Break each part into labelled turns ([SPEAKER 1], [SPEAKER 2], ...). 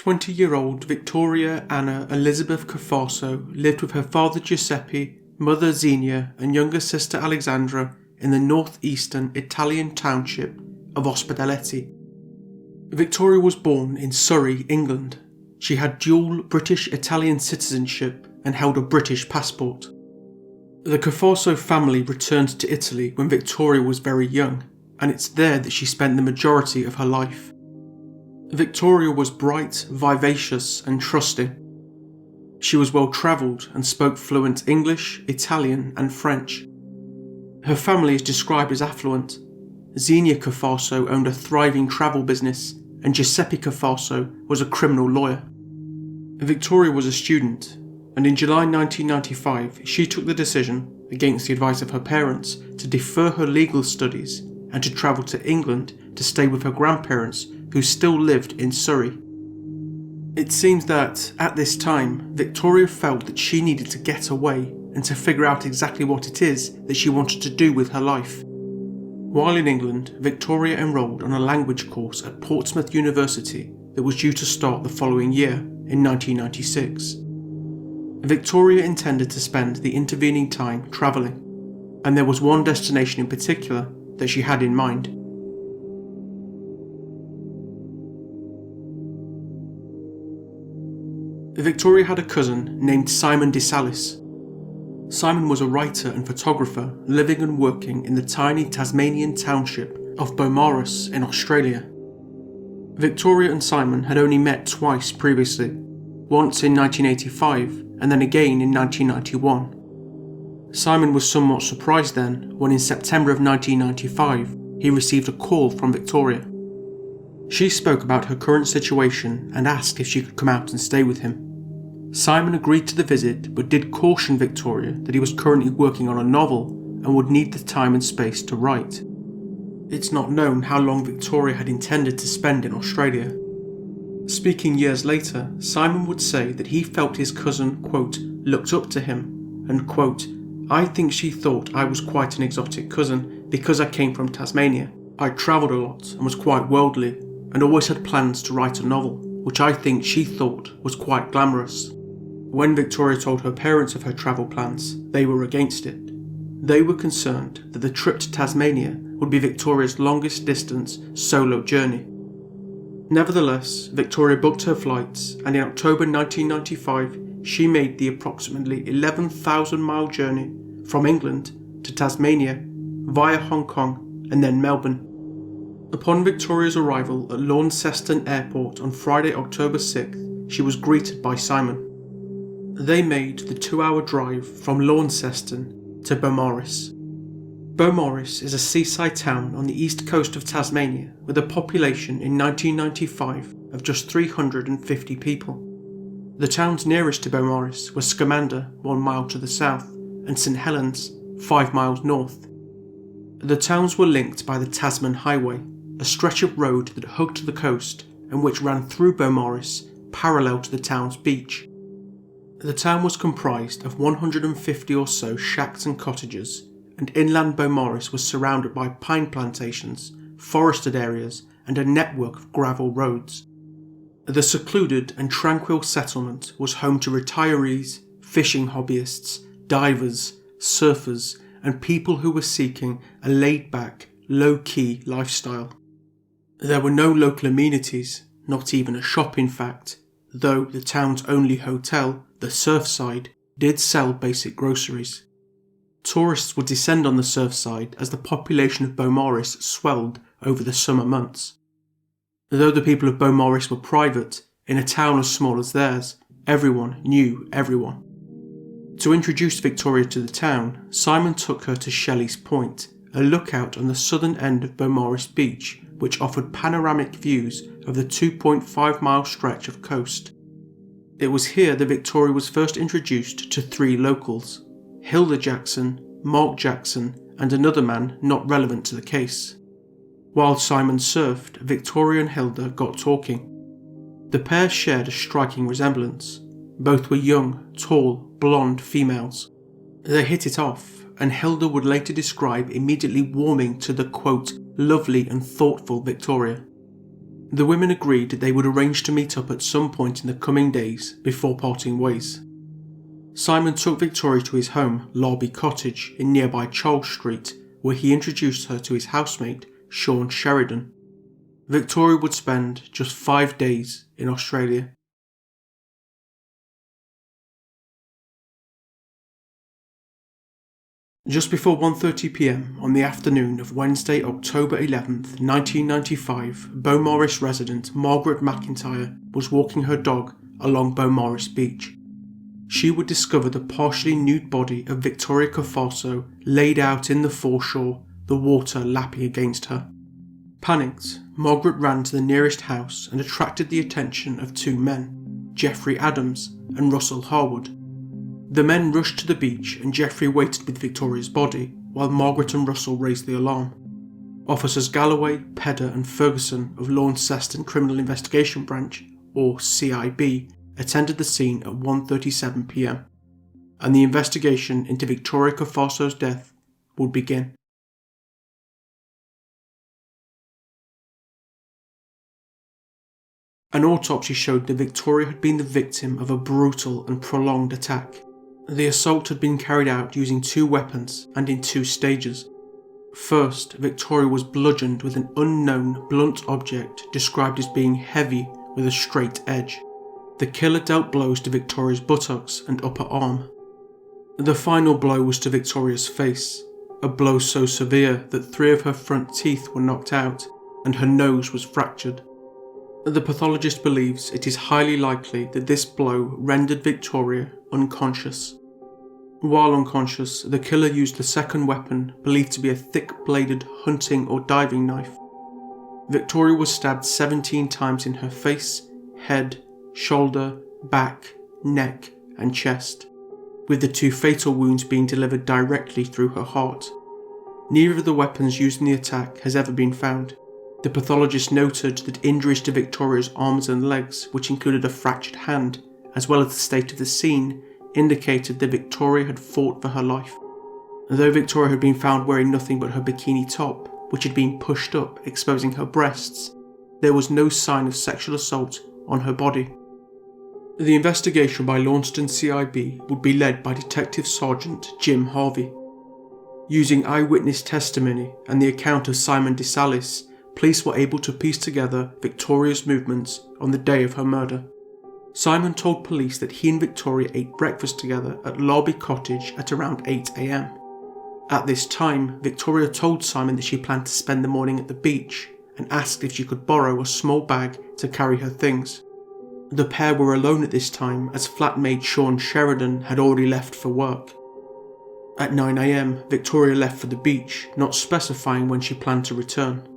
[SPEAKER 1] 20-year-old Victoria Anna Elizabeth Cafasso lived with her father Giuseppe, mother Xenia and younger sister Alexandra in the northeastern Italian township of Ospedaletti. Victoria was born in Surrey, England. She had dual British-Italian citizenship and held a British passport. The Cafasso family returned to Italy when Victoria was very young, and it's there that she spent the majority of her life. Victoria was bright, vivacious and trusting. She was well travelled and spoke fluent English, Italian and French. Her family is described as affluent. Xenia Cafasso owned a thriving travel business and Giuseppe Cafasso was a criminal lawyer. Victoria was a student, and in July 1995 she took the decision, against the advice of her parents, to defer her legal studies and to travel to England to stay with her grandparents who still lived in Surrey. It seems that, at this time, Victoria felt that she needed to get away and to figure out exactly what it is that she wanted to do with her life. While in England, Victoria enrolled on a language course at Portsmouth University that was due to start the following year, in 1996. Victoria intended to spend the intervening time travelling, and there was one destination in particular that she had in mind. Victoria had a cousin named Simon de Salis. Simon was a writer and photographer living and working in the tiny Tasmanian township of Beaumaris in Australia. Victoria and Simon had only met twice previously, once in 1985 and then again in 1991. Simon was somewhat surprised then when in September of 1995 he received a call from Victoria. She spoke about her current situation and asked if she could come out and stay with him. Simon agreed to the visit but did caution Victoria that he was currently working on a novel and would need the time and space to write. It's not known how long Victoria had intended to spend in Australia. Speaking years later, Simon would say that he felt his cousin, quote, looked up to him, and quote, I think she thought I was quite an exotic cousin because I came from Tasmania. I travelled a lot and was quite worldly and always had plans to write a novel, which I think she thought was quite glamorous. When Victoria told her parents of her travel plans, they were against it. They were concerned that the trip to Tasmania would be Victoria's longest distance solo journey. Nevertheless, Victoria booked her flights, and in October 1995 she made the approximately 11,000-mile journey from England to Tasmania via Hong Kong and then Melbourne. Upon Victoria's arrival at Launceston Airport on Friday, October 6th, she was greeted by Simon. They made the 2-hour drive from Launceston to Beaumaris. Beaumaris is a seaside town on the east coast of Tasmania with a population in 1995 of just 350 people. The towns nearest to Beaumaris were Scamander, 1 mile to the south, and St Helens, 5 miles north. The towns were linked by the Tasman Highway, a stretch of road that hugged the coast and which ran through Beaumaris parallel to the town's beach. The town was comprised of 150 or so shacks and cottages, and inland Beaumaris was surrounded by pine plantations, forested areas and a network of gravel roads. The secluded and tranquil settlement was home to retirees, fishing hobbyists, divers, surfers and people who were seeking a laid-back, low-key lifestyle. There were no local amenities, not even a shop in fact, though the town's only hotel, the Surfside, did sell basic groceries. Tourists would descend on the Surfside as the population of Beaumaris swelled over the summer months. Though the people of Beaumaris were private, in a town as small as theirs, everyone knew everyone. To introduce Victoria to the town, Simon took her to Shelley's Point, a lookout on the southern end of Beaumaris Beach, which offered panoramic views of the 2.5-mile stretch of coast. It was here that Victoria was first introduced to 3 locals, Hilda Jackson, Mark Jackson and another man not relevant to the case. While Simon surfed, Victoria and Hilda got talking. The pair shared a striking resemblance. Both were young, tall, blonde females. They hit it off, and Hilda would later describe immediately warming to the, quote, lovely and thoughtful Victoria. The women agreed that they would arrange to meet up at some point in the coming days before parting ways. Simon took Victoria to his home, Larby Cottage, in nearby Charles Street, where he introduced her to his housemate, Sean Sheridan. Victoria would spend just 5 days in Australia. Just before 1:30 p.m. on the afternoon of Wednesday, October 11th, 1995, Beaumaris resident Margaret McIntyre was walking her dog along Beaumaris Beach. She would discover the partially nude body of Victoria Cafasso laid out in the foreshore, the water lapping against her. Panicked, Margaret ran to the nearest house and attracted the attention of 2 men, Jeffrey Adams and Russell Harwood. The men rushed to the beach and Jeffrey waited with Victoria's body while Margaret and Russell raised the alarm. Officers Galloway, Pedder and Ferguson of Launceston Criminal Investigation Branch, or CIB, attended the scene at 1:37 p.m, and the investigation into Victoria Cafasso's death would begin. An autopsy showed that Victoria had been the victim of a brutal and prolonged attack. The assault had been carried out using 2 weapons and in 2 stages. First, Victoria was bludgeoned with an unknown blunt object described as being heavy with a straight edge. The killer dealt blows to Victoria's buttocks and upper arm. The final blow was to Victoria's face, a blow so severe that 3 of her front teeth were knocked out and her nose was fractured. The pathologist believes it is highly likely that this blow rendered Victoria unconscious. While unconscious, the killer used the second weapon, believed to be a thick-bladed hunting or diving knife. Victoria was stabbed 17 times in her face, head, shoulder, back, neck and chest, with the 2 fatal wounds being delivered directly through her heart. Neither of the weapons used in the attack has ever been found. The pathologist noted that injuries to Victoria's arms and legs, which included a fractured hand, as well as the state of the scene, indicated that Victoria had fought for her life. Though Victoria had been found wearing nothing but her bikini top, which had been pushed up, exposing her breasts, there was no sign of sexual assault on her body. The investigation by Launceston CIB would be led by Detective Sergeant Jim Harvey. Using eyewitness testimony and the account of Simon DeSalis, police were able to piece together Victoria's movements on the day of her murder. Simon told police that he and Victoria ate breakfast together at Larby Cottage at around 8 a.m. At this time, Victoria told Simon that she planned to spend the morning at the beach and asked if she could borrow a small bag to carry her things. The pair were alone at this time as flatmate Sean Sheridan had already left for work. At 9 a.m, Victoria left for the beach, not specifying when she planned to return.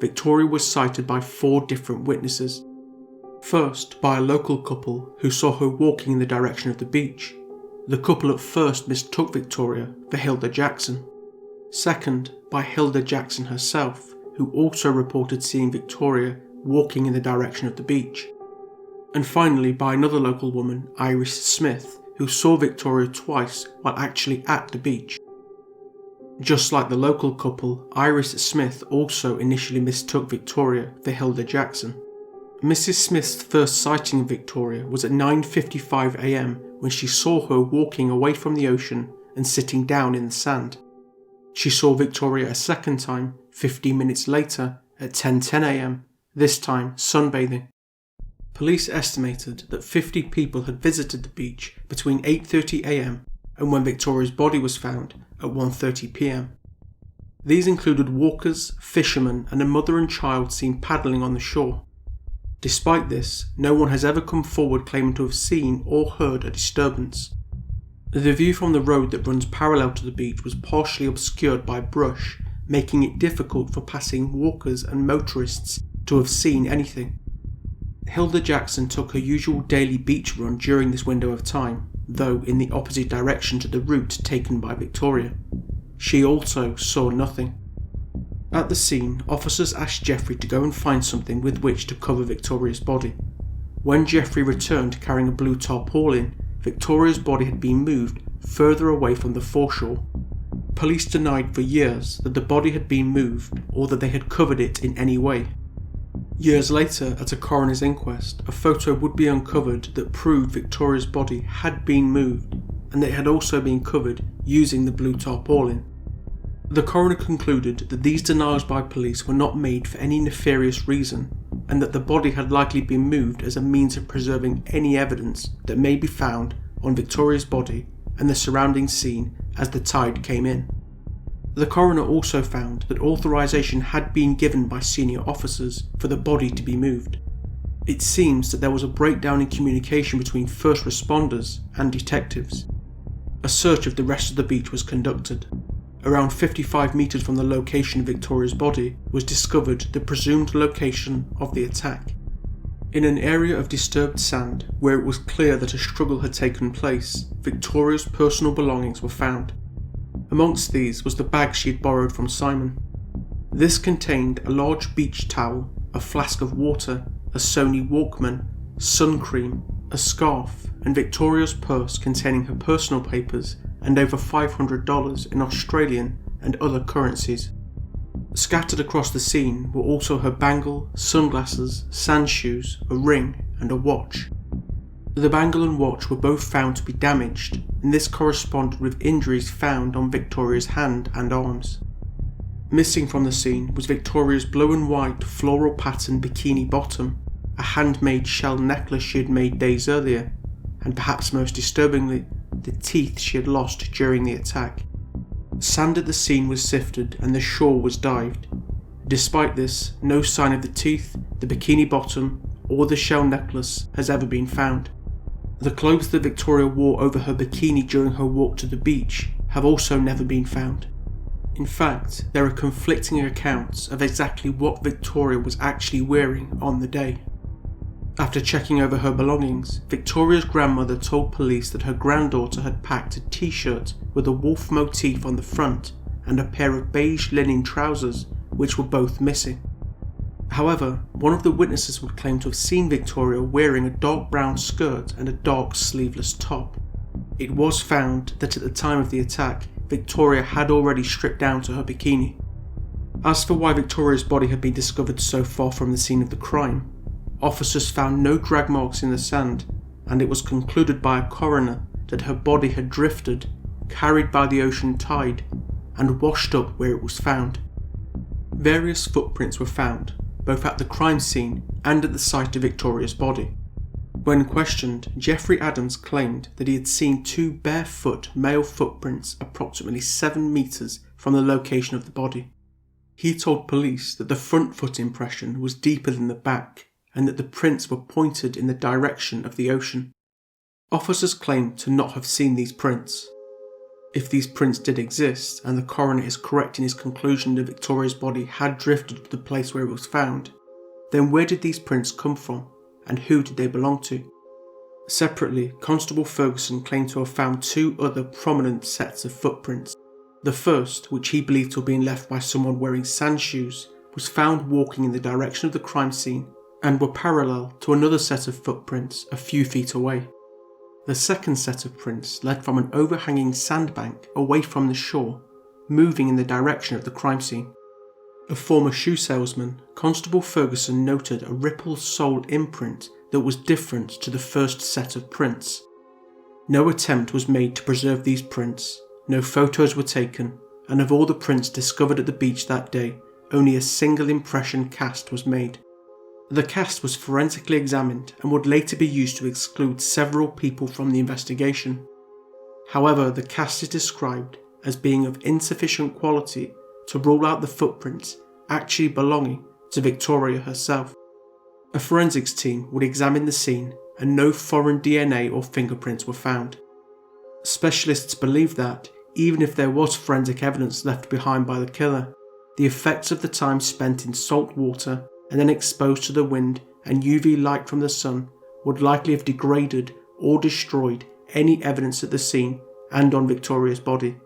[SPEAKER 1] Victoria was sighted by 4 different witnesses. First, by a local couple who saw her walking in the direction of the beach. The couple at first mistook Victoria for Hilda Jackson. Second, by Hilda Jackson herself, who also reported seeing Victoria walking in the direction of the beach. And finally by another local woman, Iris Smith, who saw Victoria twice while actually at the beach. Just like the local couple, Iris Smith also initially mistook Victoria for Hilda Jackson. Mrs. Smith's first sighting of Victoria was at 9:55 a.m. when she saw her walking away from the ocean and sitting down in the sand. She saw Victoria a second time 15 minutes later at 10:10 a.m, this time sunbathing. Police estimated that 50 people had visited the beach between 8:30 a.m. and when Victoria's body was found at 1:30 p.m. These included walkers, fishermen and a mother and child seen paddling on the shore. Despite this, no one has ever come forward claiming to have seen or heard a disturbance. The view from the road that runs parallel to the beach was partially obscured by brush, making it difficult for passing walkers and motorists to have seen anything. Hilda Jackson took her usual daily beach run during this window of time, though in the opposite direction to the route taken by Victoria. She also saw nothing. At the scene, officers asked Jeffrey to go and find something with which to cover Victoria's body. When Jeffrey returned carrying a blue tarpaulin, Victoria's body had been moved further away from the foreshore. Police denied for years that the body had been moved or that they had covered it in any way. Years later, at a coroner's inquest, a photo would be uncovered that proved Victoria's body had been moved and that it had also been covered using the blue tarpaulin. The coroner concluded that these denials by police were not made for any nefarious reason and that the body had likely been moved as a means of preserving any evidence that may be found on Victoria's body and the surrounding scene as the tide came in. The coroner also found that authorization had been given by senior officers for the body to be moved. It seems that there was a breakdown in communication between first responders and detectives. A search of the rest of the beach was conducted. Around 55 metres from the location of Victoria's body was discovered the presumed location of the attack. In an area of disturbed sand where it was clear that a struggle had taken place, Victoria's personal belongings were found. Amongst these was the bag she had borrowed from Simon. This contained a large beach towel, a flask of water, a Sony Walkman, sun cream, a scarf, and Victoria's purse containing her personal papers and over $500 in Australian and other currencies. Scattered across the scene were also her bangle, sunglasses, sand shoes, a ring, and a watch. The bangle and watch were both found to be damaged, and this corresponded with injuries found on Victoria's hand and arms. Missing from the scene was Victoria's blue and white floral pattern bikini bottom, a handmade shell necklace she had made days earlier, and perhaps most disturbingly, the teeth she had lost during the attack. Sand at the scene was sifted and the shore was dived. Despite this, no sign of the teeth, the bikini bottom, or the shell necklace has ever been found. The clothes that Victoria wore over her bikini during her walk to the beach have also never been found. In fact, there are conflicting accounts of exactly what Victoria was actually wearing on the day. After checking over her belongings, Victoria's grandmother told police that her granddaughter had packed a t-shirt with a wolf motif on the front and a pair of beige linen trousers, which were both missing. However, one of the witnesses would claim to have seen Victoria wearing a dark brown skirt and a dark sleeveless top. It was found that at the time of the attack, Victoria had already stripped down to her bikini. As for why Victoria's body had been discovered so far from the scene of the crime, officers found no drag marks in the sand, and it was concluded by a coroner that her body had drifted, carried by the ocean tide, and washed up where it was found. Various footprints were found, both at the crime scene and at the site of Victoria's body. When questioned, Jeffrey Adams claimed that he had seen two barefoot male footprints approximately 7 metres from the location of the body. He told police that the front foot impression was deeper than the back, and that the prints were pointed in the direction of the ocean. Officers claimed to not have seen these prints. If these prints did exist, and the coroner is correct in his conclusion that Victoria's body had drifted to the place where it was found, then where did these prints come from, and who did they belong to? Separately, Constable Ferguson claimed to have found 2 other prominent sets of footprints. The first, which he believed to have been left by someone wearing sand shoes, was found walking in the direction of the crime scene and were parallel to another set of footprints a few feet away. The second set of prints led from an overhanging sandbank away from the shore, moving in the direction of the crime scene. A former shoe salesman, Constable Ferguson noted a ripple-soled imprint that was different to the first set of prints. No attempt was made to preserve these prints, no photos were taken, and of all the prints discovered at the beach that day, only a single impression cast was made. The cast was forensically examined and would later be used to exclude several people from the investigation. However, the cast is described as being of insufficient quality to rule out the footprints actually belonging to Victoria herself. A forensics team would examine the scene and no foreign DNA or fingerprints were found. Specialists believe that, even if there was forensic evidence left behind by the killer, the effects of the time spent in salt water and then exposed to the wind and UV light from the sun would likely have degraded or destroyed any evidence at the scene and on Victoria's body.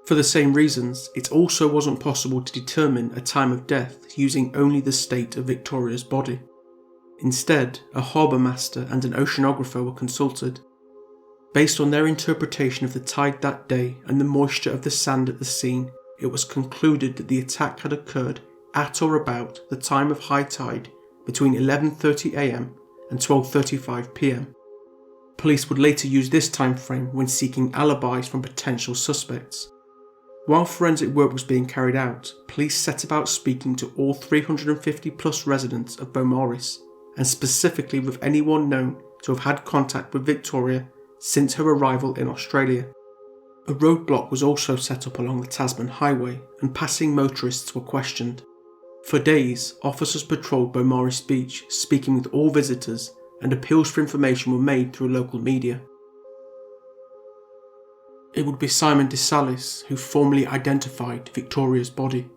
[SPEAKER 1] For the same reasons, it also wasn't possible to determine a time of death using only the state of Victoria's body. Instead, a harbour master and an oceanographer were consulted. Based on their interpretation of the tide that day and the moisture of the sand at the scene, it was concluded that the attack had occurred at or about the time of high tide between 11:30 am and 12:35 pm. Police would later use this time frame when seeking alibis from potential suspects. While forensic work was being carried out, police set about speaking to all 350 plus residents of Beaumaris, and specifically with anyone known to have had contact with Victoria since her arrival in Australia. A roadblock was also set up along the Tasman highway, and passing motorists were questioned. For days, officers patrolled Beaumaris Beach, speaking with all visitors, and appeals for information were made through local media. It would be Simon DeSalis who formally identified Victoria's body.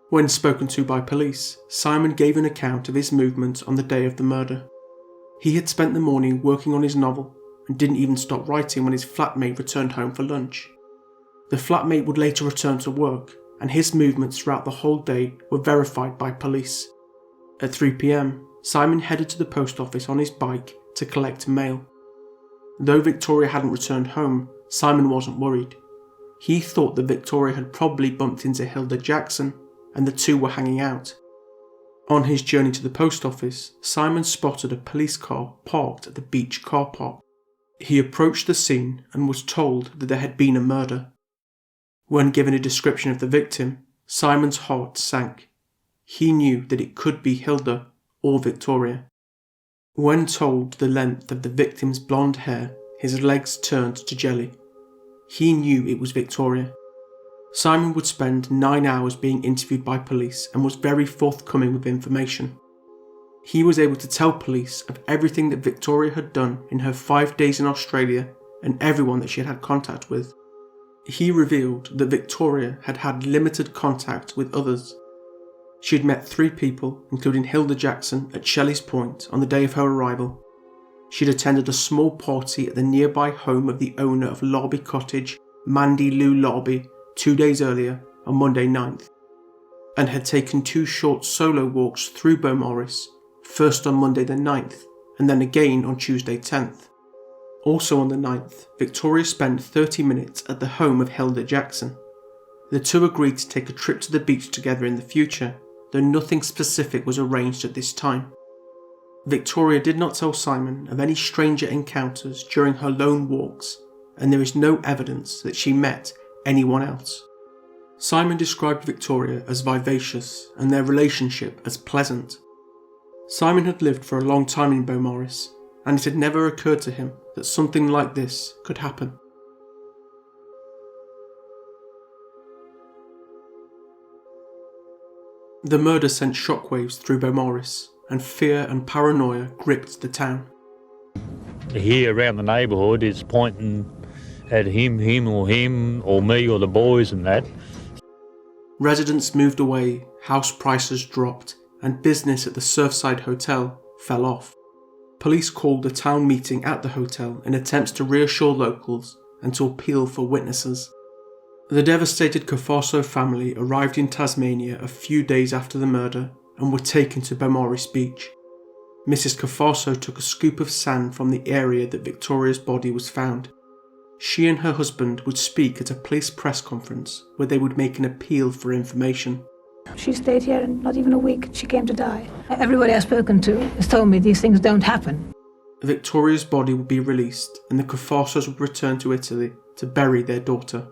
[SPEAKER 1] When spoken to by police, Simon gave an account of his movements on the day of the murder. He had spent the morning working on his novel and didn't even stop writing when his flatmate returned home for lunch. The flatmate would later return to work, and his movements throughout the whole day were verified by police. At 3 pm, Simon headed to the post office on his bike to collect mail. Though Victoria hadn't returned home, Simon wasn't worried. He thought that Victoria had probably bumped into Hilda Jackson, and the two were hanging out. On his journey to the post office, Simon spotted a police car parked at the beach car park. He approached the scene and was told that there had been a murder. When given a description of the victim, Simon's heart sank. He knew that it could be Hilda or Victoria. When told the length of the victim's blonde hair, his legs turned to jelly. He knew it was Victoria. Simon would spend 9 hours being interviewed by police and was very forthcoming with information. He was able to tell police of everything that Victoria had done in her 5 days in Australia and everyone that she had had contact with. He revealed that Victoria had had limited contact with others. She had met 3 people, including Hilda Jackson, at Shelley's Point on the day of her arrival. She had attended a small party at the nearby home of the owner of Larby Cottage, Mandy Lou Larby, 2 days earlier, on Monday 9th, and had taken 2 short solo walks through Beaumaris, first on Monday the 9th, and then again on Tuesday 10th. Also on the 9th, Victoria spent 30 minutes at the home of Hilda Jackson. The two agreed to take a trip to the beach together in the future, though nothing specific was arranged at this time. Victoria did not tell Simon of any stranger encounters during her lone walks, and there is no evidence that she met anyone else. Simon described Victoria as vivacious and their relationship as pleasant. Simon had lived for a long time in Beaumaris, and it had never occurred to him that something like this could happen. The murder sent shockwaves through Beaumaris, and fear and paranoia gripped the town.
[SPEAKER 2] Here around the neighbourhood is pointing at him or me or the boys and that.
[SPEAKER 1] Residents moved away, house prices dropped, and business at the Surfside Hotel fell off. Police called a town meeting at the hotel in attempts to reassure locals and to appeal for witnesses. The devastated Cafasso family arrived in Tasmania a few days after the murder and were taken to Beaumaris Beach. Mrs. Cafasso took a scoop of sand from the area that Victoria's body was found. She and her husband would speak at a police press conference where they would make an appeal for information.
[SPEAKER 3] She stayed here and not even a week she came to die. Everybody I've spoken to has told me these things don't happen.
[SPEAKER 1] Victoria's body would be released and the Cafassos would return to Italy to bury their daughter.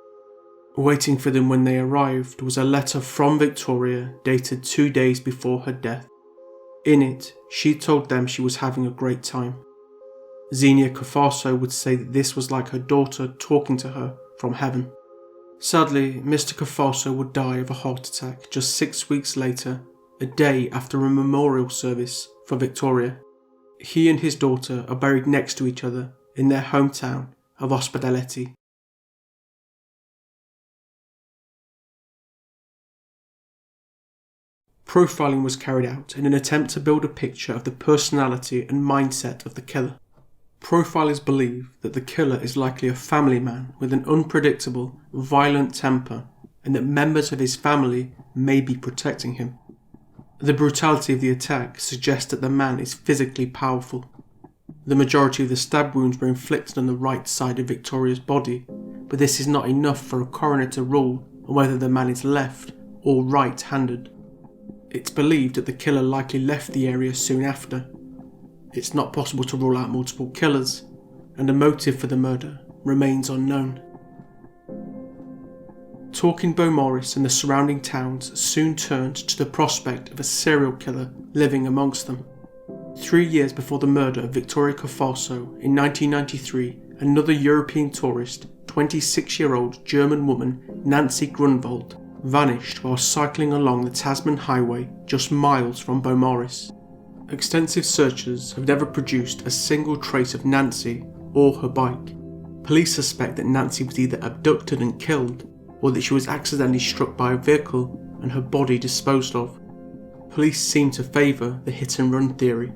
[SPEAKER 1] Waiting for them when they arrived was a letter from Victoria dated 2 days before her death. In it, she told them she was having a great time. Xenia Cafasso would say that this was like her daughter talking to her from heaven. Sadly, Mr. Cafasso would die of a heart attack just 6 weeks later, a day after a memorial service for Victoria. He and his daughter are buried next to each other in their hometown of Ospedaletti. Profiling was carried out in an attempt to build a picture of the personality and mindset of the killer. Profilers believe that the killer is likely a family man with an unpredictable, violent temper, and that members of his family may be protecting him. The brutality of the attack suggests that the man is physically powerful. The majority of the stab wounds were inflicted on the right side of Victoria's body, but this is not enough for a coroner to rule on whether the man is left or right-handed. It's believed that the killer likely left the area soon after. It's not possible to rule out multiple killers, and a motive for the murder remains unknown. Talk in Beaumaris and the surrounding towns soon turned to the prospect of a serial killer living amongst them. 3 years before the murder of Victoria Cafasso in 1993, another European tourist, 26-year-old German woman Nancy Grunwald, vanished while cycling along the Tasman highway just miles from Beaumaris. Extensive searches have never produced a single trace of Nancy or her bike. Police suspect that Nancy was either abducted and killed, or that she was accidentally struck by a vehicle and her body disposed of. Police seem to favour the hit-and-run theory.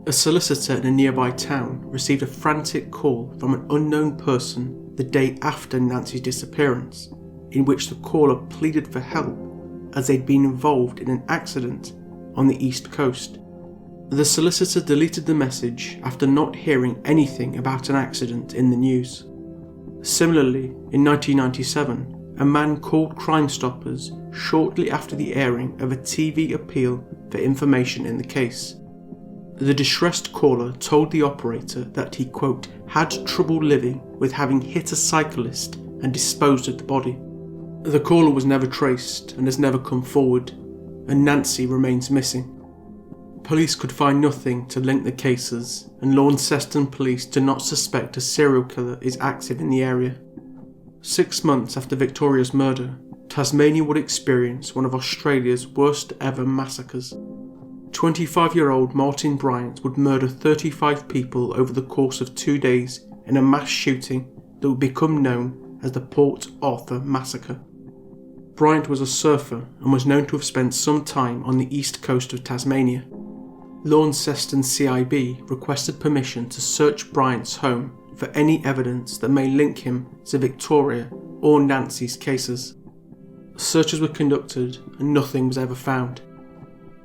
[SPEAKER 1] A solicitor in a nearby town received a frantic call from an unknown person the day after Nancy's disappearance, in which the caller pleaded for help as they'd been involved in an accident on the East Coast. The solicitor deleted the message after not hearing anything about an accident in the news. Similarly, in 1997, a man called Crime Stoppers shortly after the airing of a TV appeal for information in the case. The distressed caller told the operator that he, quote, had trouble living with having hit a cyclist and disposed of the body. The caller was never traced and has never come forward, and Nancy remains missing. Police could find nothing to link the cases, and Launceston police do not suspect a serial killer is active in the area. 6 months after Victoria's murder, Tasmania would experience one of Australia's worst ever massacres. 25-year-old Martin Bryant would murder 35 people over the course of 2 days in a mass shooting that would become known as the Port Arthur Massacre. Bryant was a surfer and was known to have spent some time on the east coast of Tasmania. Launceston CIB requested permission to search Bryant's home for any evidence that may link him to Victoria or Nancy's cases. Searches were conducted and nothing was ever found.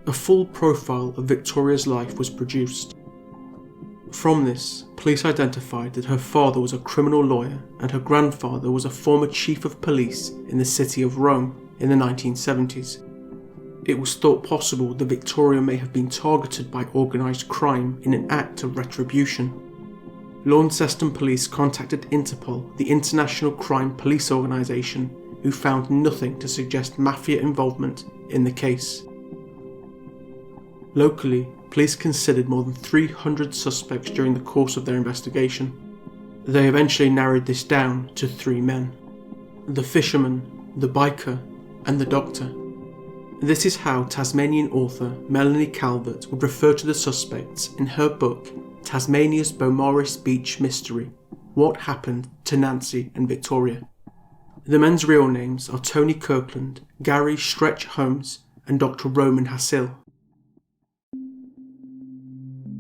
[SPEAKER 1] A full profile of Victoria's life was produced. From this, police identified that her father was a criminal lawyer and her grandfather was a former chief of police in the city of Rome in the 1970s. It was thought possible that Victoria may have been targeted by organised crime in an act of retribution. Launceston police contacted Interpol, the international crime police organisation, who found nothing to suggest mafia involvement in the case. Locally, police considered more than 300 suspects during the course of their investigation. They eventually narrowed this down to 3 men: the fisherman, the biker, and the doctor. This is how Tasmanian author Melanie Calvert would refer to the suspects in her book Tasmania's Beaumaris Beach Mystery: What Happened to Nancy and Victoria. The men's real names are Tony Kirkland, Gary Stretch Holmes, and Dr. Roman Hasil.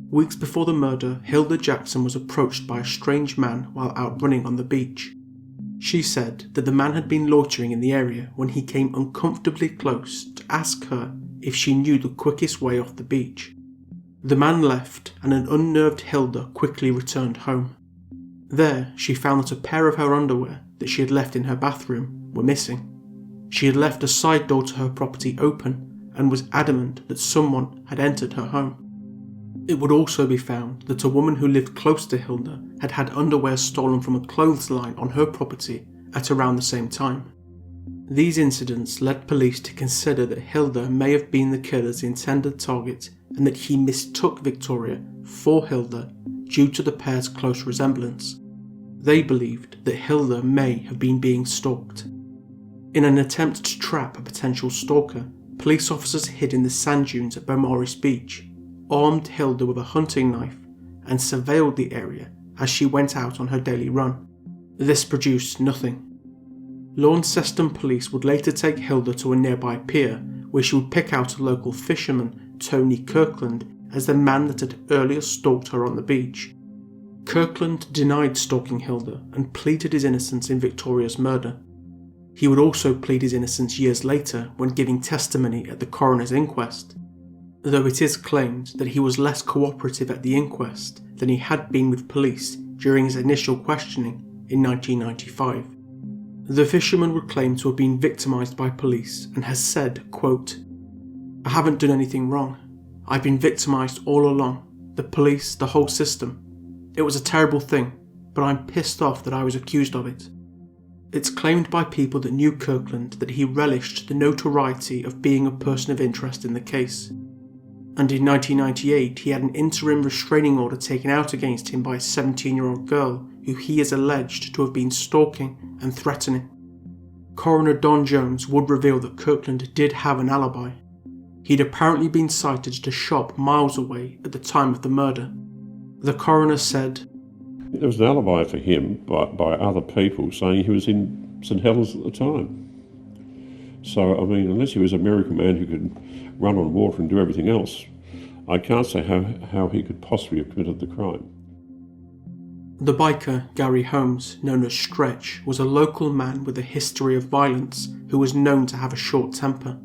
[SPEAKER 1] Weeks before the murder, Hilda Jackson was approached by a strange man while out running on the beach. She said that the man had been loitering in the area when he came uncomfortably close to ask her if she knew the quickest way off the beach. The man left and an unnerved Hilda quickly returned home. There, she found that a pair of her underwear that she had left in her bathroom were missing. She had left a side door to her property open and was adamant that someone had entered her home. It would also be found that a woman who lived close to Hilda had had underwear stolen from a clothes line on her property at around the same time. These incidents led police to consider that Hilda may have been the killer's intended target and that he mistook Victoria for Hilda due to the pair's close resemblance. They believed that Hilda may have been being stalked. In an attempt to trap a potential stalker, police officers hid in the sand dunes at Beaumaris Beach, armed Hilda with a hunting knife, and surveilled the area as she went out on her daily run. This produced nothing. Launceston police would later take Hilda to a nearby pier where she would pick out a local fisherman, Tony Kirkland, as the man that had earlier stalked her on the beach. Kirkland denied stalking Hilda and pleaded his innocence in Victoria's murder. He would also plead his innocence years later when giving testimony at the coroner's inquest, though it is claimed that he was less cooperative at the inquest than he had been with police during his initial questioning in 1995. The fisherman would claim to have been victimised by police and has said, quote, I haven't done anything wrong. I've been victimised all along. The police, the whole system. It was a terrible thing, but I'm pissed off that I was accused of it. It's claimed by people that knew Kirkland that he relished the notoriety of being a person of interest in the case. And in 1998 he had an interim restraining order taken out against him by a 17-year-old girl who he is alleged to have been stalking and threatening. Coroner Don Jones would reveal that Kirkland did have an alibi. He'd apparently been sighted at a shop miles away at the time of the murder. The coroner said,
[SPEAKER 4] "There was an alibi for him by other people saying he was in St Helens at the time. So, I mean, unless he was a miracle man who could run on water and do everything else, I can't say how he could possibly have committed the crime."
[SPEAKER 1] The biker, Gary Holmes, known as Stretch, was a local man with a history of violence who was known to have a short temper.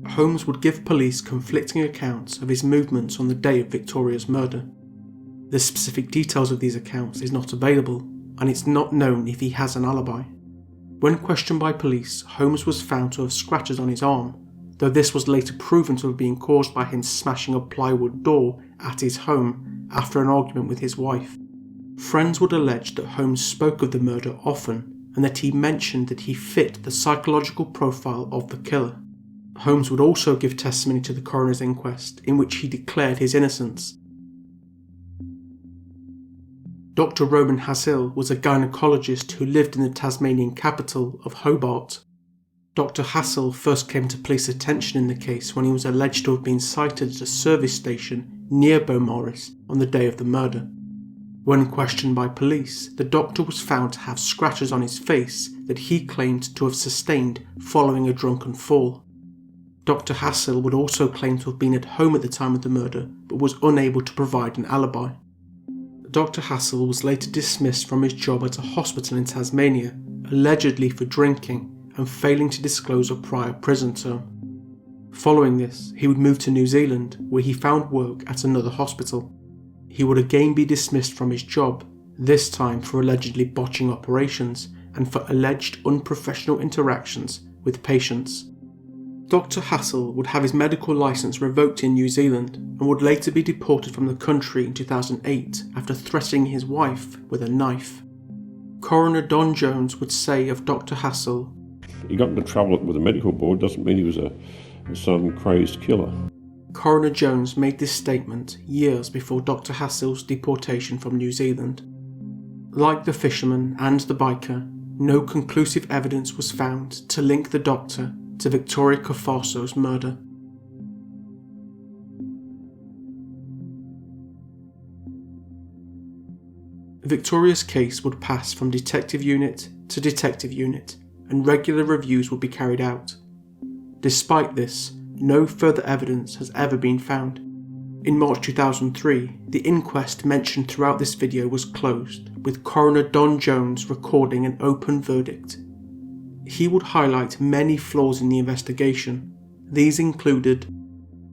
[SPEAKER 1] Holmes would give police conflicting accounts of his movements on the day of Victoria's murder. The specific details of these accounts is not available, and it's not known if he has an alibi. When questioned by police, Holmes was found to have scratches on his arm, though this was later proven to have been caused by him smashing a plywood door at his home after an argument with his wife. Friends would allege that Holmes spoke of the murder often, and that he mentioned that he fit the psychological profile of the killer. Holmes would also give testimony to the coroner's inquest, in which he declared his innocence. Dr. Roman Hasil was a gynecologist who lived in the Tasmanian capital of Hobart. Dr. Hasil first came to police attention in the case when he was alleged to have been sighted at a service station near Beaumaris on the day of the murder. When questioned by police, the doctor was found to have scratches on his face that he claimed to have sustained following a drunken fall. Dr. Hasil would also claim to have been at home at the time of the murder, but was unable to provide an alibi. Dr. Hasil was later dismissed from his job at a hospital in Tasmania, allegedly for drinking and failing to disclose a prior prison term. Following this, he would move to New Zealand, where he found work at another hospital. He would again be dismissed from his job, this time for allegedly botching operations and for alleged unprofessional interactions with patients. Dr. Hasil would have his medical licence revoked in New Zealand and would later be deported from the country in 2008 after threatening his wife with a knife. Coroner Don Jones would say of Dr. Hasil,
[SPEAKER 4] "He got into trouble with the medical board doesn't mean he was some crazed killer."
[SPEAKER 1] Coroner Jones made this statement years before Dr. Hasil's deportation from New Zealand. Like the fisherman and the biker, no conclusive evidence was found to link the doctor to Victoria Cafasso's murder. Victoria's case would pass from detective unit to detective unit, and regular reviews would be carried out. Despite this, no further evidence has ever been found. In March 2003, the inquest mentioned throughout this video was closed, with Coroner Don Jones recording an open verdict. He would highlight many flaws in the investigation. These included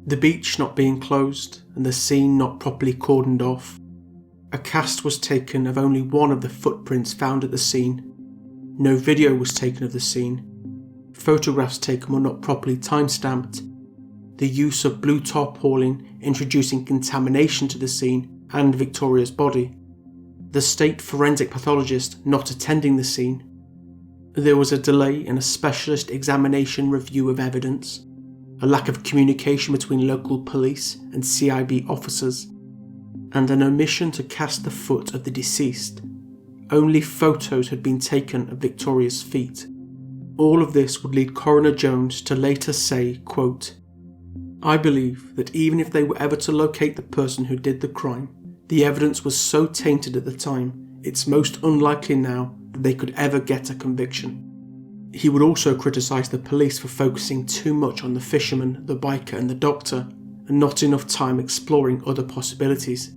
[SPEAKER 1] the beach not being closed and the scene not properly cordoned off. A cast was taken of only one of the footprints found at the scene. No video was taken of the scene. Photographs taken were not properly time-stamped. The use of blue tarpaulin introducing contamination to the scene and Victoria's body. The state forensic pathologist not attending the scene. There was a delay in a specialist examination review of evidence, a lack of communication between local police and CIB officers, and an omission to cast the foot of the deceased. Only photos had been taken of Victoria's feet. All of this would lead Coroner Jones to later say, quote, "I believe that even if they were ever to locate the person who did the crime, the evidence was so tainted at the time, it's most unlikely now that they could ever get a conviction." He would also criticise the police for focusing too much on the fisherman, the biker and the doctor, and not enough time exploring other possibilities.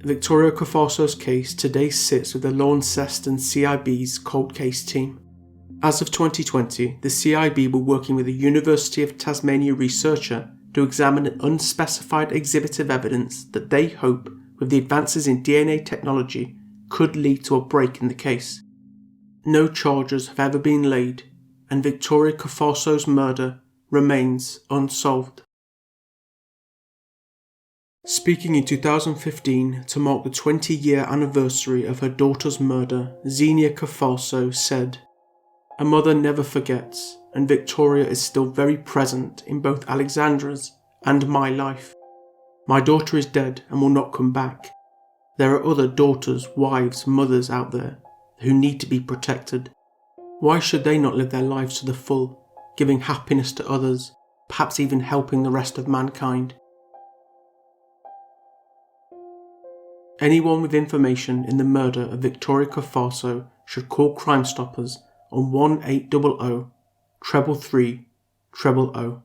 [SPEAKER 1] Victoria Cafasso's case today sits with the Launceston CIB's cold case team. As of 2020, the CIB were working with a University of Tasmania researcher to examine an unspecified exhibit of evidence that they hope, with the advances in DNA technology, could lead to a break in the case. No charges have ever been laid, and Victoria Cafasso's murder remains unsolved. Speaking in 2015 to mark the 20-year anniversary of her daughter's murder, Xenia Cafasso said, "A mother never forgets, and Victoria is still very present in both Alexandra's and my life. My daughter is dead and will not come back. There are other daughters, wives, mothers out there who need to be protected. Why should they not live their lives to the full, giving happiness to others, perhaps even helping the rest of mankind?" Anyone with information in the murder of Victoria Cafasso should call Crime Stoppers on 1800 333 000.